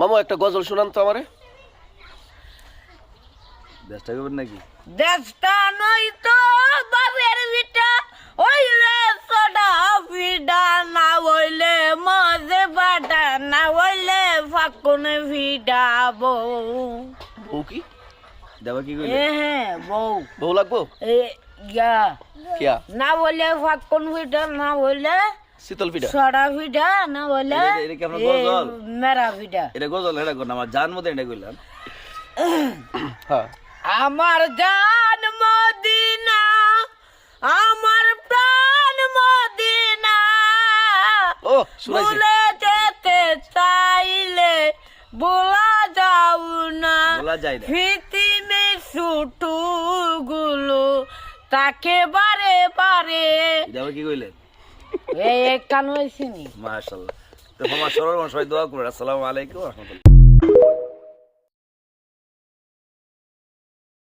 মামা একটা গজল শোনান তো আমারে। দেশটা করবেন নাকি? দেশটা নই তো বাবের ভিটা, হইলে সোডা ভিডা, না হইলে মজে বাটা, না হইলে ফাকুন ভিডা বউ। বউ কি দেবা কি কইলে? হ্যাঁ বউ। বউ লাগবো? ইয়া কিয়া? না হইলে ফাকুন ভিডা, না হইলে শীতল পিঠা। সোডা ভিডা, না হইলে এটা কি আপনার গজল? মেরা ভিডা। এটা গজল, এটা কোন আমার জান মতো এটা কইলাম। হ্যাঁ আমার জান মদিনা, আমার প্রাণ মদিনা, ও শুনাইছি। ভুলে যেতে চাইলে ভোলা যাও না। বলা যায় না। পৃথিবী ছুটু গুলো তাকে বারে বারে। দেবা কি কইলেন? এই কান হয়েছিনি। মাশাআল্লাহ। তো আমার সরল সবাই দোয়া করুন। আসসালামু আলাইকুম ওয়া রাহমাতুল্লাহ।